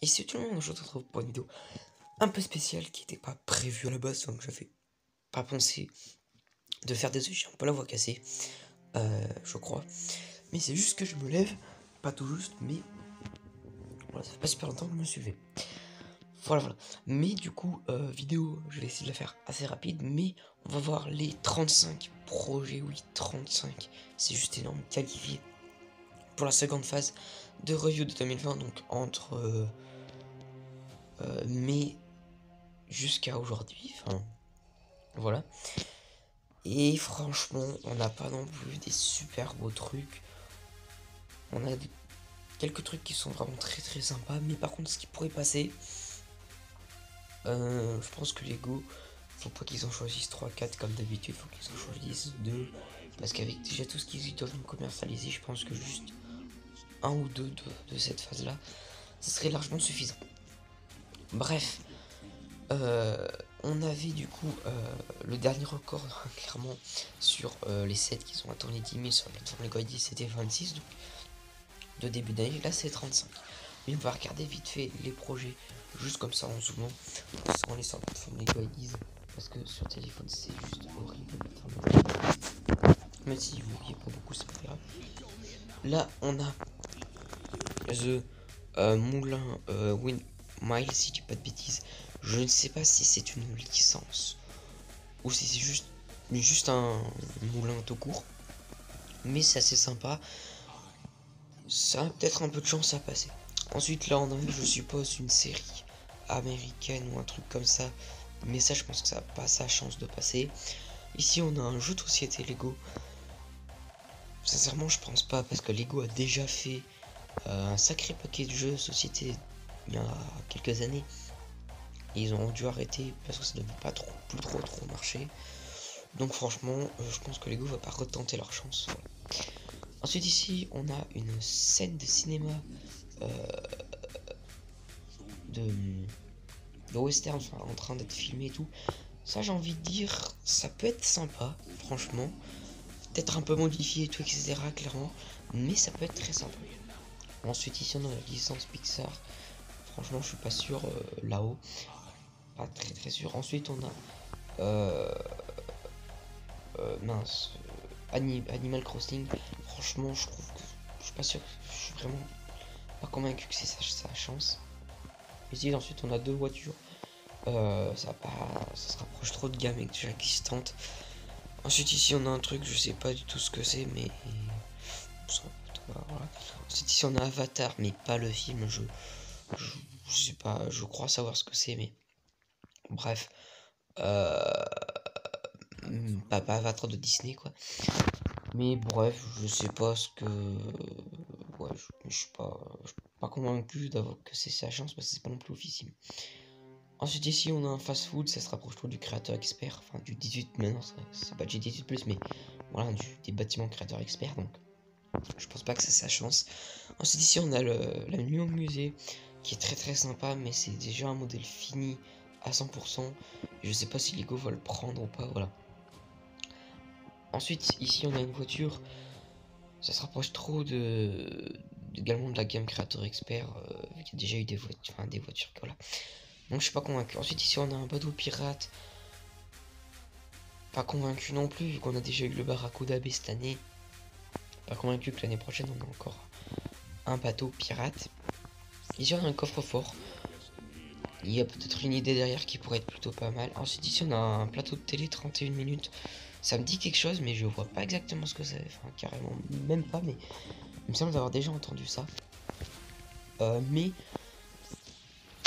Et c'est tout le monde, je te retrouve pour une vidéo un peu spéciale qui n'était pas prévue à la base, donc j'avais pas pensé de faire des j'ai un peu la voix cassée, je crois. Mais c'est juste que je me lève, pas tout juste, mais voilà, ça fait pas super longtemps que je me suis levé. Voilà. Mais du coup, vidéo, je vais essayer de la faire assez rapide, mais on va voir les 35 projets, oui, 35, c'est juste énorme, qualifiés pour la seconde phase de review de 2020, donc entre mai jusqu'à aujourd'hui, enfin voilà. Et franchement, on n'a pas non plus des super beaux trucs. On a quelques trucs qui sont vraiment très sympas, mais par contre, ce qui pourrait passer, je pense que Lego, faut pas qu'ils en choisissent 3-4 comme d'habitude, faut qu'ils en choisissent 2. Parce qu'avec déjà tout ce qu'ils doivent nous commercialiser, je pense que juste un ou deux de cette phase-là, ça serait largement suffisant. Bref, on avait du coup le dernier record clairement sur les sets qui sont à tourner 10 000 sur la plateforme Lego ID, c'était 26 donc, de début d'année, là c'est 35. Mais on va regarder vite fait les projets juste comme ça en zoomant, sans les sur la plateforme Lego ID, parce que sur téléphone c'est juste horrible. Même si vous voyez pas beaucoup, c'est pas grave. Là on a The Moulin Wind Mile, si je dis pas de bêtises. Je ne sais pas si c'est une licence ou si c'est juste un moulin tout court, mais c'est assez sympa. Ça a peut-être un peu de chance à passer. Ensuite là on a, je suppose, une série américaine ou un truc comme ça, mais ça je pense que ça n'a pas sa chance de passer. Ici on a un jeu de société Lego. Sincèrement je pense pas, parce que Lego a déjà fait un sacré paquet de jeux de société il y a quelques années. Et ils ont dû arrêter parce que ça ne devait pas plus trop marcher. Donc franchement, je pense que Lego va pas retenter leur chance. Voilà. Ensuite ici, on a une scène de cinéma de western, enfin, en train d'être filmé et tout. Ça, j'ai envie de dire, ça peut être sympa, franchement. Peut-être un peu modifié et tout, etc. clairement. Mais ça peut être très sympa. Ensuite ici, on a la licence Pixar. Franchement, je suis pas sûr là-haut. Pas très sûr. Ensuite, on a mince, Animal Crossing. Franchement, je trouve que je suis pas sûr, je suis vraiment pas convaincu que c'est sa chance. Ici ensuite on a deux voitures, ça se rapproche trop de gamme déjà existantes. Ensuite ici on a un truc, je sais pas du tout ce que c'est, mais voilà. Ensuite ici on a Avatar, mais pas le film. Je sais pas, je crois savoir ce que c'est, mais bref, pas Avatar de Disney quoi. Mais bref, je sais pas ce que. Ouais, je suis pas convaincu d'avoir que c'est sa chance, parce que c'est pas non plus officiel. Ensuite, ici, on a un fast food, ça se rapproche trop du créateur expert, enfin du 18 maintenant, c'est pas du 18, mais voilà, des bâtiments créateurs experts, donc je pense pas que c'est sa chance. Ensuite, ici, on a la nuit au musée, qui est très sympa, mais c'est déjà un modèle fini à 100%. Je sais pas si Lego va le prendre ou pas, voilà. Ensuite, ici, on a une voiture. Ça se rapproche trop également de la gamme créateur expert, vu qu'il y a déjà eu des voitures, voilà. Donc je suis pas convaincu. Ensuite ici on a un bateau pirate. Pas convaincu non plus, vu qu'on a déjà eu le Barracuda B cette année. Pas convaincu que l'année prochaine on a encore un bateau pirate. Ici on a un coffre-fort. Il y a peut-être une idée derrière qui pourrait être plutôt pas mal. Ensuite ici on a un plateau de télé 31 minutes. Ça me dit quelque chose, mais je vois pas exactement ce que c'est. Enfin carrément même pas, mais il me semble d'avoir déjà entendu ça. Mais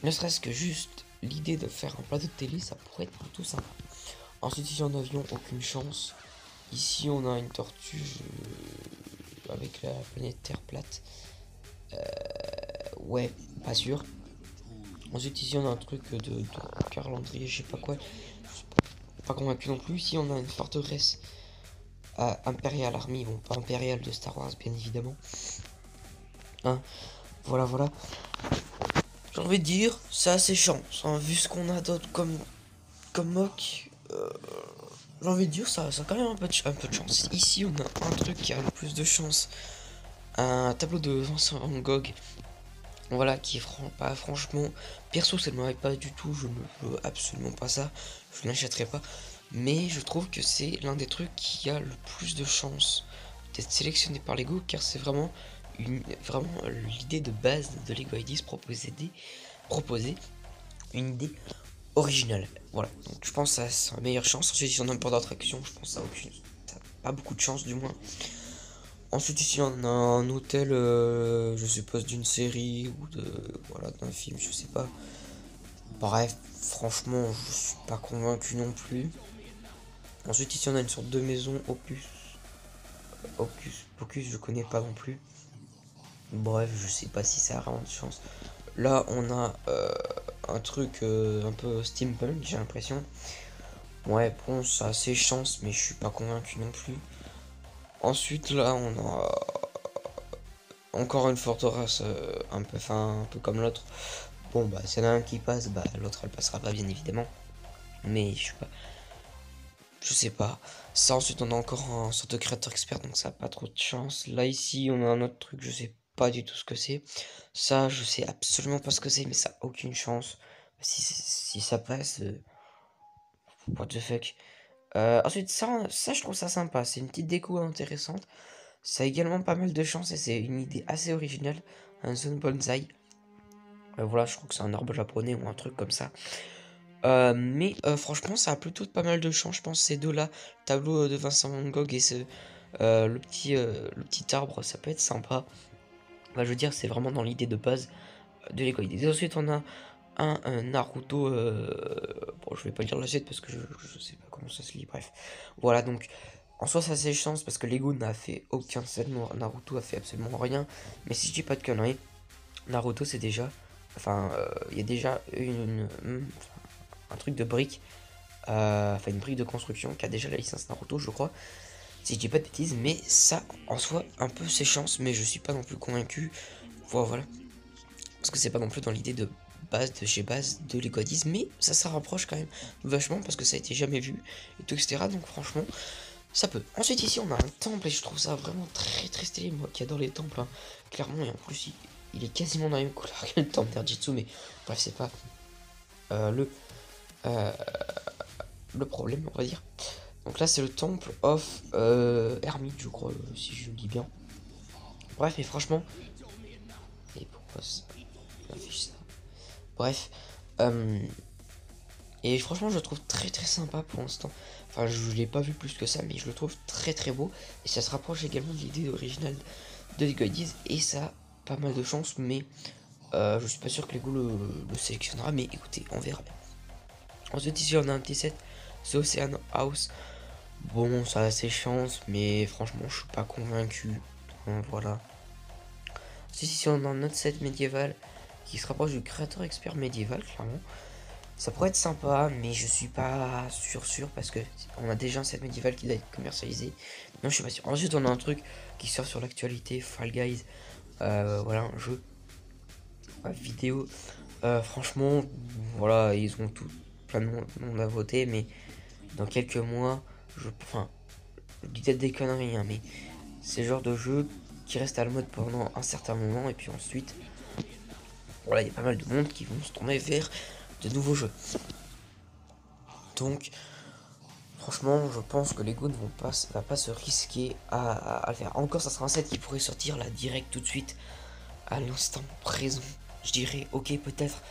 ne serait-ce que juste l'idée de faire un plateau de télé, ça pourrait être plutôt sympa. Ensuite ici en avion, aucune chance. Ici on a une tortue avec la planète Terre plate. Ouais, pas sûr. Ensuite ici on a un truc de calendrier, je sais pas quoi. Pas convaincu non plus. Ici on a une forteresse Imperial Army, bon pas Imperial de Star Wars bien évidemment. Hein, voilà. J'ai envie de dire, ça a ses chances, hein, vu ce qu'on a d'autre comme mock. J'ai envie de dire, ça a quand même un peu de chance. Ici, on a un truc qui a le plus de chance. Un tableau de Vincent Van Gogh Voilà, qui est pas franchement, perso ça ne m'arrive pas du tout, je ne veux absolument pas ça, je ne l'achèterai pas, mais je trouve que c'est l'un des trucs qui a le plus de chances d'être sélectionné par Lego, car c'est vraiment l'idée de base de Lego Ideas, proposer une idée originale. Voilà, donc je pense que ça a sa meilleure chance. Ensuite, si on a un port d'attraction, je pense que ça a pas beaucoup de chance du moins. Ensuite, ici, on a un hôtel, je suppose, d'une série ou voilà, d'un film, je sais pas. Bref, franchement, je suis pas convaincu non plus. Ensuite, ici, on a une sorte de maison Pocus, je connais pas non plus. Bref, je sais pas si ça a vraiment de chance. Là, on a un truc un peu steampunk, j'ai l'impression. Ouais, bon, ça a ses chances, mais je suis pas convaincu non plus. Ensuite, là, on a encore une forteresse un peu comme l'autre. Bon, bah, s'il y en a un qui passe, bah, l'autre elle passera pas, bien évidemment. Mais je sais pas. Ça, ensuite, on a encore un sorte de créateur expert, donc ça a pas trop de chance. Là, ici, on a un autre truc, je sais pas du tout ce que c'est. Ça, je sais absolument pas ce que c'est, mais ça a aucune chance. Si ça passe, what the fuck. Ensuite, ça, je trouve ça sympa. C'est une petite déco intéressante. Ça a également pas mal de chance et c'est une idée assez originale. Un zone bonsaï. Voilà, je crois que c'est un arbre japonais ou un truc comme ça. Mais franchement, ça a plutôt pas mal de chance, je pense, ces deux-là. Tableau de Vincent Van Gogh et le petit arbre, ça peut être sympa. Bah, je veux dire, c'est vraiment dans l'idée de base de l'école. Et ensuite, on a un Naruto. Bon, je vais pas lire la suite parce que je sais pas comment ça se lit. Bref, voilà, donc en soi, ça c'est chance parce que Lego n'a fait aucun set. Naruto a fait absolument rien. Mais si je dis pas de conneries, Naruto c'est déjà. Enfin, il y a déjà un truc de brique. Enfin, une brique de construction qui a déjà la licence Naruto, je crois. Si je dis pas de bêtises, mais ça en soi, un peu ses chances, mais je suis pas non plus convaincu. Voilà. Parce que c'est pas non plus dans l'idée de base, de chez base, de Lego Ideas, mais ça se rapproche quand même vachement parce que ça a été jamais vu, et tout, etc. Donc franchement, ça peut. Ensuite ici on a un temple et je trouve ça vraiment très stylé, moi qui adore les temples, hein, clairement, et en plus il est quasiment dans la même couleur que le temple d'Erjitsu, mais bref c'est pas le, euh, le problème on va dire. Donc là c'est le temple of Hermite je crois, si je le dis bien. Bref mais franchement, et pourquoi ça affiche ça. Bref, et franchement je le trouve très sympa pour l'instant. Enfin je l'ai pas vu plus que ça, mais je le trouve très beau, et ça se rapproche également de l'idée originale de Lego Ideas, et ça a pas mal de chance, mais je suis pas sûr que Lego le sélectionnera, mais écoutez, on verra bien. Ensuite ici on a un petit set The Ocean House. Bon, ça a ses chances, mais franchement je suis pas convaincu. Donc, voilà. Ensuite ici on a un autre set médiéval qui se rapproche du créateur expert médiéval, clairement. Ça pourrait être sympa, mais je suis pas sûr parce que on a déjà un set médiéval qui doit être commercialisé. Non, je suis pas sûr. Ensuite, on a un truc qui sort sur l'actualité, Fall Guys. Voilà, un jeu vidéo. Franchement, voilà, ils ont tout plein de monde à voter, mais dans quelques mois, enfin, je dis peut-être des conneries, hein, mais c'est le genre de jeu qui reste à la mode pendant un certain moment, et puis ensuite, voilà, il y a pas mal de monde qui vont se tourner vers de nouveaux jeux. Donc, franchement, je pense que Lego ne va pas se risquer à le faire. Encore, ça sera un set qui pourrait sortir là direct tout de suite, à l'instant présent. Je dirais, ok, peut-être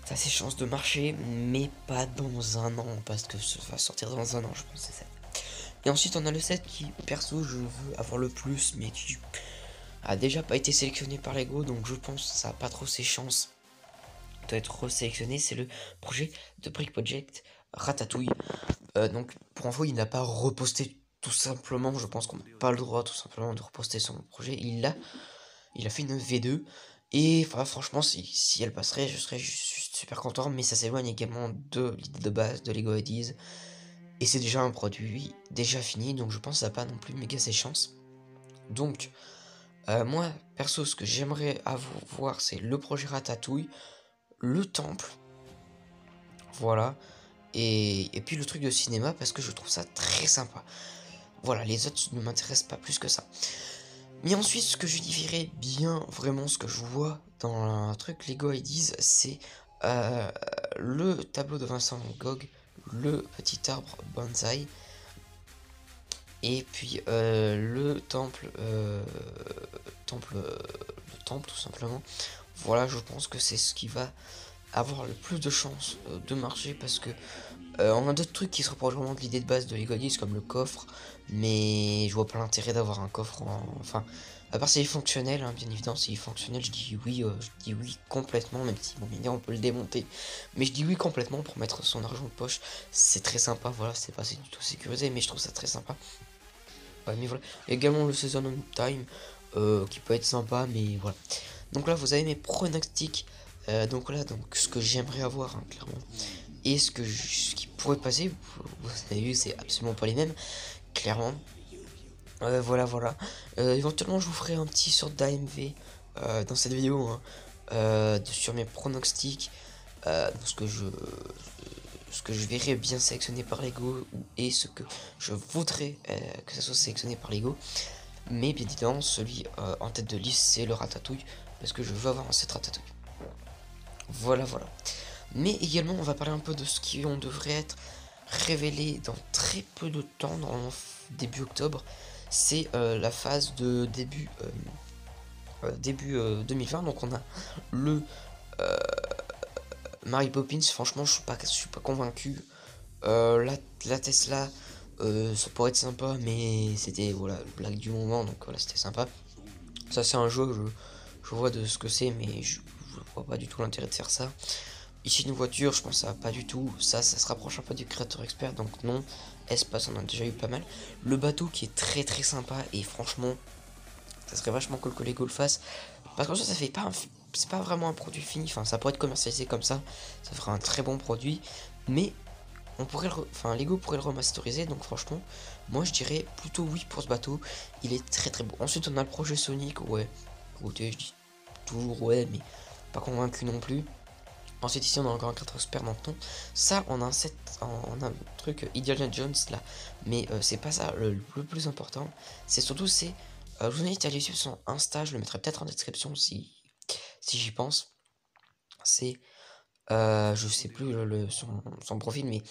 ça a ses chances de marcher, mais pas dans un an, parce que ça va sortir dans un an, je pense, c'est ça. Et ensuite, on a le set qui, perso, je veux avoir le plus, mais qui a déjà pas été sélectionné par Lego, donc je pense que ça a pas trop ses chances d'être resélectionné. C'est le projet de Brick Project Ratatouille. Donc, pour info, il n'a pas reposté tout simplement. Je pense qu'on n'a pas le droit tout simplement de reposter son projet. Il a fait une V2. Et enfin, franchement, si elle passerait, je serais juste super content. Mais ça s'éloigne également de l'idée de base de Lego Ideas. Et c'est déjà un produit déjà fini. Donc je pense que ça n'a pas non plus méga ses chances. Donc, moi, perso, ce que j'aimerais voir, c'est le projet Ratatouille, le temple. Voilà. Et puis le truc de cinéma parce que je trouve ça très sympa. Voilà, les autres ne m'intéressent pas plus que ça. Mais ensuite, ce que je dirais bien, vraiment, ce que je vois dans un truc Lego Ideas, c'est le tableau de Vincent Van Gogh, le petit arbre bonsaï, et puis le temple, le temple tout simplement. Voilà, je pense que c'est ce qui va avoir le plus de chances de marcher parce que on a d'autres trucs qui se rapprochent vraiment de l'idée de base de Lego Ideas comme le coffre, mais je vois pas l'intérêt d'avoir un coffre enfin, à part s'il est fonctionnel, hein, bien évidemment, s'il est fonctionnel, je dis oui complètement, même si bon, bien on peut le démonter, mais je dis oui complètement pour mettre son argent de poche, c'est très sympa, voilà, c'est pas du tout sécurisé, mais je trouve ça très sympa. Ouais, mais voilà, il y a également le Season of Time qui peut être sympa, mais voilà. Donc là, vous avez mes pronostics, donc là, donc ce que j'aimerais avoir, hein, clairement. Et ce qui pourrait passer, vous avez vu, c'est absolument pas les mêmes, clairement. Voilà, voilà. Éventuellement, je vous ferai un petit sorte d'AMV dans cette vidéo, hein, sur mes pronostics, dans ce que je verrais bien sélectionné par Lego et ce que je voudrais que ça soit sélectionné par Lego. Mais bien évidemment, celui en tête de liste, c'est le Ratatouille, parce que je veux avoir un set Ratatouille. Voilà, voilà. Mais également, on va parler un peu de ce qui on devrait être révélé dans très peu de temps, dans début octobre. C'est la phase de début 2020. Donc on a le Mary Poppins. Franchement, je suis pas convaincu. La Tesla, ça pourrait être sympa, mais c'était voilà blague du moment, donc voilà, c'était sympa. Ça c'est un jeu, je vois de ce que c'est, mais je vois pas du tout l'intérêt de faire ça. Ici une voiture, je pense que ça va pas du tout. Ça se rapproche un peu du créateur expert, donc non. Espace, on a déjà eu pas mal. Le bateau qui est très très sympa, et franchement, ça serait vachement cool que Lego le fasse. Parce que ça fait pas c'est pas vraiment un produit fini, enfin ça pourrait être commercialisé comme ça ferait un très bon produit, mais on pourrait enfin Lego pourrait le remasteriser, donc franchement, moi je dirais plutôt oui pour ce bateau, il est très très beau. Ensuite on a le projet Sonic, ouais, écoutez, je dis toujours ouais, mais pas convaincu non plus. Ensuite ici on a encore un 4 expert maintenant. Ça on a un set, on a un truc Indiana Jones là, mais c'est pas ça le plus important. C'est surtout je vous invite à aller suivre son Insta, je le mettrai peut-être en description si j'y pense. C'est je sais plus son profil, mais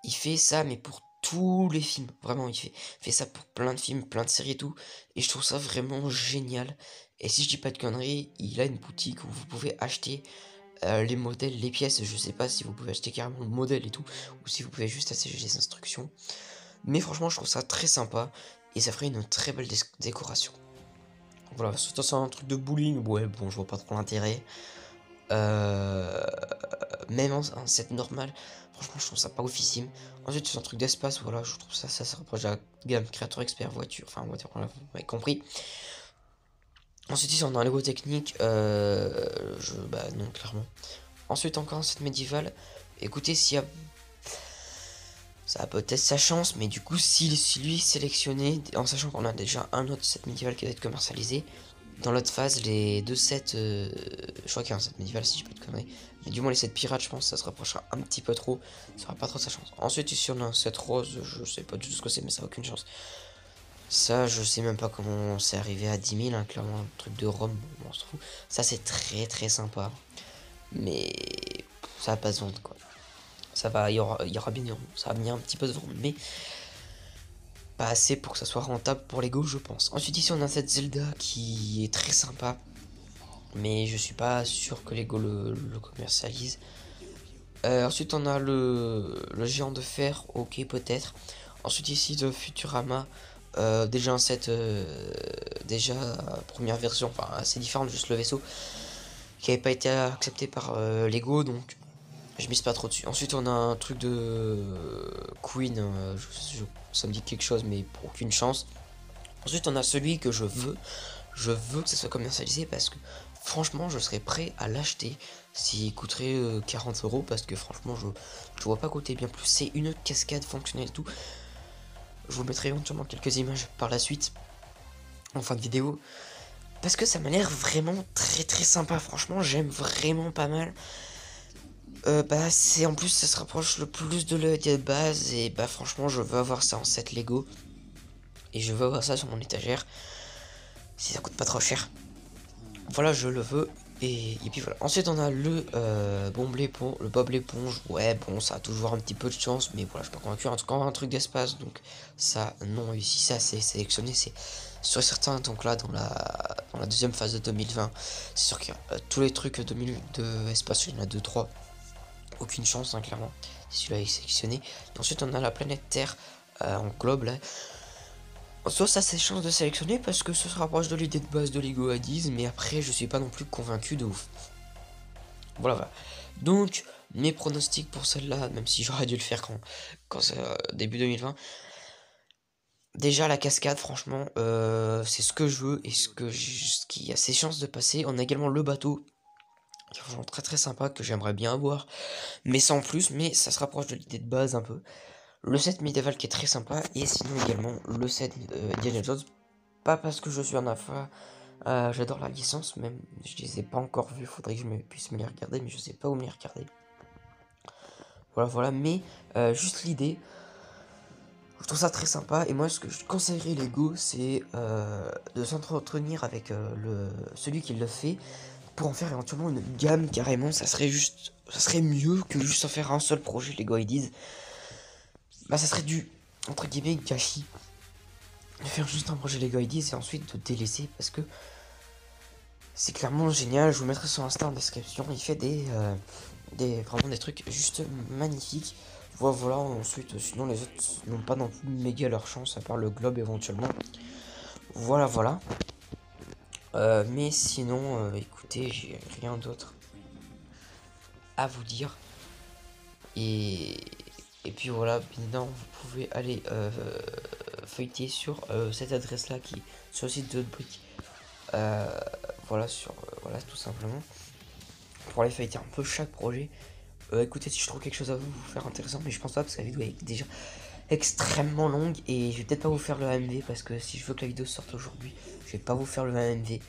il fait ça mais pour tous les films. Vraiment fait ça pour plein de films, plein de séries et tout. Et je trouve ça vraiment génial. Et si je dis pas de conneries, il a une boutique où vous pouvez acheter les modèles, les pièces. Je sais pas si vous pouvez acheter carrément le modèle et tout, ou si vous pouvez juste acheter les instructions. Mais franchement, je trouve ça très sympa et ça ferait une très belle décoration. Voilà, c'est un truc de bowling. Ouais, bon, je vois pas trop l'intérêt. Euh, Même un set normal, franchement, je trouve ça pas oufissime. Ensuite, c'est un truc d'espace. Voilà, je trouve ça se rapproche de la gamme créateur expert voiture. Enfin, voiture, vous m'avez compris. Ensuite, ici, on a un Lego technique. Bah, non, clairement. Ensuite, encore un set médiéval. Écoutez, s'il y a. Ça a peut-être sa chance, mais du coup, si lui est sélectionné, en sachant qu'on a déjà un autre set médiéval qui va être commercialisé, dans l'autre phase, les deux sets, je crois qu'il y a un set médiéval si je peux de conneries, mais du moins les sets pirates, je pense que ça se rapprochera un petit peu trop, ça aura pas trop sa chance. Ensuite, ici on a un set rose, je sais pas du tout ce que c'est, mais ça a aucune chance. Ça, je sais même pas comment c'est arrivé à 10 000, hein, clairement, un truc de Rome, bon, on se fout. Ça, c'est très très sympa, mais ça va pas se vendre quoi. Ça va, il y aura bien, ça va bien un petit peu se vendre, mais pas assez pour que ça soit rentable pour Lego, je pense. Ensuite, ici on a cette Zelda qui est très sympa, mais je suis pas sûr que Lego le commercialise. Ensuite, on a le géant de fer, ok, peut-être. Ensuite, ici de Futurama, déjà un set, déjà première version, enfin assez différente, juste le vaisseau, qui avait pas été accepté par Lego, donc je mise pas trop dessus. Ensuite, on a un truc de Queen, ça me dit quelque chose, mais pour aucune chance. Ensuite, on a celui que je veux. Je veux que ça soit commercialisé parce que franchement, je serais prêt à l'acheter s'il coûterait 40 euros parce que franchement, je vois pas coûter bien plus. C'est une cascade fonctionnelle et tout. Je vous mettrai éventuellement quelques images par la suite en fin de vidéo parce que ça m'a l'air vraiment très très sympa. Franchement, j'aime vraiment pas mal. Bah, c'est en plus, ça se rapproche le plus de l'idée de base et bah, franchement, je veux avoir ça en set Lego et je veux avoir ça sur mon étagère. si ça coûte pas trop cher. Voilà, je le veux. Et puis voilà. Ensuite, on a le le Bob l'éponge. Ouais, bon, ça a toujours un petit peu de chance, mais voilà, je suis pas convaincu. En tout cas, on a un truc d'espace, donc ça, non, ici, ça, c'est sélectionné, c'est sur certains. Donc là, dans la deuxième phase de 2020, c'est sûr qu'il y a tous les trucs de espace, il y en a 2-3. Aucune chance, hein, clairement. Si celui-là est sélectionné. Et ensuite, on a la planète Terre en globe, là. Soit ça c'est chance de sélectionner parce que ça se rapproche de l'idée de base de Lego Hades, mais après je suis pas non plus convaincu de ouf. Voilà, voilà. Donc mes pronostics pour celle-là, même si j'aurais dû le faire quand c'est début 2020. Déjà la cascade, franchement, c'est ce que je veux et ce qui a ses chances de passer. On a également le bateau, qui est vraiment très très sympa, que j'aimerais bien avoir, mais sans plus, mais ça se rapproche de l'idée de base un peu. Le set médiéval qui est très sympa, et sinon également le set Indiana Jones. Pas parce que je suis un alpha, j'adore la licence, même je les ai pas encore vus, faudrait que puisse me les regarder, mais je sais pas où me les regarder. Voilà, voilà, mais juste l'idée, je trouve ça très sympa, et moi ce que je conseillerais Lego, c'est de s'entretenir avec celui qui le fait, pour en faire éventuellement une gamme carrément, ça serait mieux que juste en faire un seul projet Lego Ideas. Bah ça serait du, entre guillemets, gâchis de faire juste un projet Lego Ideas et ensuite de délaisser, parce que c'est clairement génial. Je vous mettrai sur Insta en description. Il fait vraiment des trucs juste magnifiques. Voilà, voilà. Ensuite, sinon les autres n'ont pas non plus méga leur chance, à part le globe éventuellement. Voilà, voilà. Mais sinon, écoutez, j'ai rien d'autre à vous dire. Et puis voilà, maintenant vous pouvez aller feuilleter sur cette adresse là qui sur le site de Brick. Voilà, voilà, tout simplement. Pour aller feuilleter un peu chaque projet. Écoutez, si je trouve quelque chose à vous faire intéressant, mais je pense pas parce que la vidéo est déjà extrêmement longue et je vais peut-être pas vous faire le AMV parce que si je veux que la vidéo sorte aujourd'hui, je vais pas vous faire le AMV.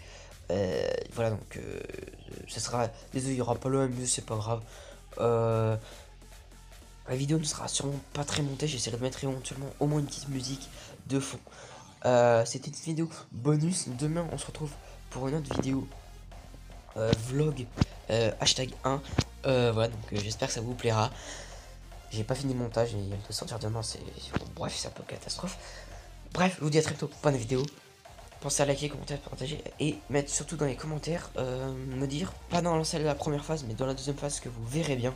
Voilà, donc ce sera. Désolé, il y aura pas le AMV, c'est pas grave. La vidéo ne sera sûrement pas très montée, j'essaierai de mettre éventuellement au moins une petite musique de fond. C'était une vidéo bonus. Demain, on se retrouve pour une autre vidéo vlog hashtag 1. Voilà, donc j'espère que ça vous plaira. J'ai pas fini le montage et il doit sortir demain. Bref, c'est un peu catastrophe. Bref, je vous dis à très bientôt pour une vidéo. Pensez à liker, commenter, partager et mettre surtout dans les commentaires, me dire, pas dans celle de la première phase, mais dans la deuxième phase, ce que vous verrez bien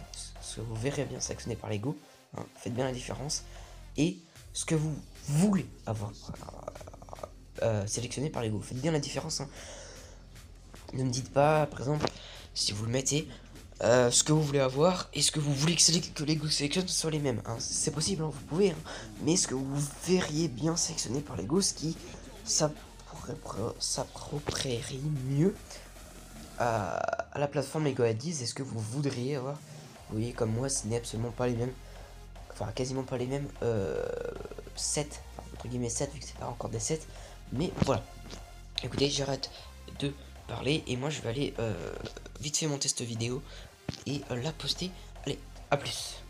sélectionné par Lego. Hein, faites bien la différence. Et ce que vous voulez avoir sélectionné par Lego. Faites bien la différence. Hein. Ne me dites pas, par exemple, si vous le mettez, ce que vous voulez avoir et ce que vous voulez que Lego sélectionne soient les mêmes. Hein. C'est possible, hein, vous pouvez, hein, mais ce que vous verriez bien sélectionné par Lego, ce qui s'approprierait mieux à la plateforme Lego Hades. Est-ce que vous voudriez avoir, vous voyez, comme moi, ce n'est absolument pas les mêmes, enfin quasiment pas les mêmes sets, enfin, entre guillemets 7 vu que c'est pas encore des sets, mais voilà. Écoutez, j'arrête de parler et moi je vais aller vite fait monter cette vidéo et la poster. Allez, à plus.